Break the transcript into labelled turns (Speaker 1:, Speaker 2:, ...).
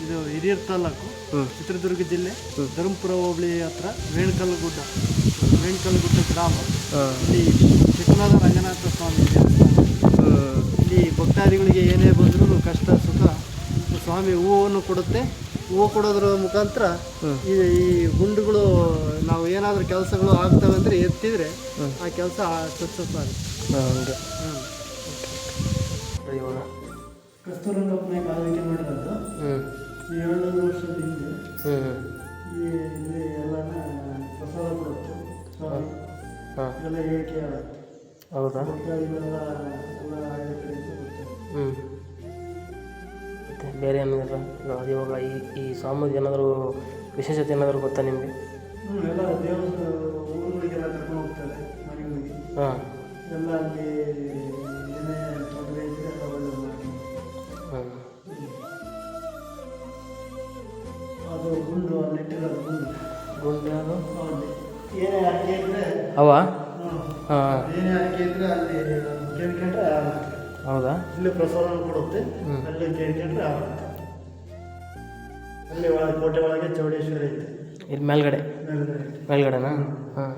Speaker 1: ಇದು ಹಿರಿಯೂರು ತಾಲೂಕು, ಚಿತ್ರದುರ್ಗ ಜಿಲ್ಲೆ, ಧರ್ಮಪುರ ಹೋಬಳಿ ಹತ್ರ ವೇಣಕಲ್ಗುಡ್ಡ ಗ್ರಾಮ. ಇಲ್ಲಿ ಚಿಕ್ಕನಾದ ರಂಗನಾಥ ಸ್ವಾಮಿ ದೇವಸ್ಥಾನ. ಇಲ್ಲಿ ಭಕ್ತಾದಿಗಳಿಗೆ ಏನೇ ಬಂದರೂ ಕಷ್ಟ ಸುಖ ಸ್ವಾಮಿ ಹೂವನ್ನು ಕೊಡುತ್ತೆ. ಹೂವು ಕೊಡೋದ್ರ ಮುಖಾಂತರ ಈ ಗುಂಡುಗಳು ನಾವು ಏನಾದರೂ ಕೆಲಸಗಳು ಆಗ್ತವೆ ಅಂದರೆ ಎತ್ತಿದ್ರೆ ಆ ಕೆಲಸ ಸಕ್ಸಸ್ ಆಗುತ್ತೆ. ಕಸ್ತೂರಂಗಪ್ಪನ ಆಳ್ವಿಕೆ ಮಾಡಿರೋದು 700 ವರ್ಷದ ಹಿಂದೆ. ಇಲ್ಲಿ ಎಲ್ಲನ ಪ್ರಸಾದ ಕೊಡುತ್ತೆ ಸ್ವಾಮಿ, ಎಲ್ಲ ಹೇಳಿಕೆ ಆಗುತ್ತೆ.
Speaker 2: ಹೌದಾ?
Speaker 1: ಎಲ್ಲ
Speaker 2: ಮತ್ತು ಬೇರೆ ಏನಿಲ್ಲ ಇವಾಗ ಈ ಸ್ವಾಮಿಗೆ ಏನಾದರೂ ವಿಶೇಷತೆ ಏನಾದರೂ ಗೊತ್ತಾ ನಿಮಗೆ?
Speaker 1: ಎಲ್ಲ ದೇವಸ್ಥಾನ ಊರುಗಳಿಗೆಲ್ಲ ಕರ್ಕೊಂಡು ಹೋಗ್ತಾರೆ, ಮನೆಗಳಿಗೆ. ಎಲ್ಲ ಅಲ್ಲಿ ಏನೇ ತೊಂದರೆ ಇದ್ದರೆ ಎಲ್ಲ ಒಳ್ಳೆ ಮಾಡಿ. ಅದು ಗುಂಡು ನೆಟ್ಟಿರೋದು ಗುಂಡು
Speaker 2: ಯಾವುದು?
Speaker 1: ಏನೇ ಅಡಿಕೆ ಇದ್ದರೆ ಏನೇ ಅಡಿಕೆ ಇದ್ದರೆ ಅಲ್ಲಿ ಕೇಳ್ಕೊಂಡ್ರೆ ಆಗುತ್ತೆ.
Speaker 2: ಹೌದಾ?
Speaker 1: ಇಲ್ಲಿ ಪ್ರಸಾದ ಕೊಡುತ್ತೆ, ಅಲ್ಲಿ ಕೇಳ್ಕೊಂಡ್ರೆ ಆಗುತ್ತೆ. ಅಲ್ಲಿ ಕೋಟೆ ಒಳಗೆ ಚೌಡೇಶ್ವರಿ ಐತೆ.
Speaker 2: ಇಲ್ಲಿ ಮೇಲ್ಗಡೆನಾ? ಹಾಂ.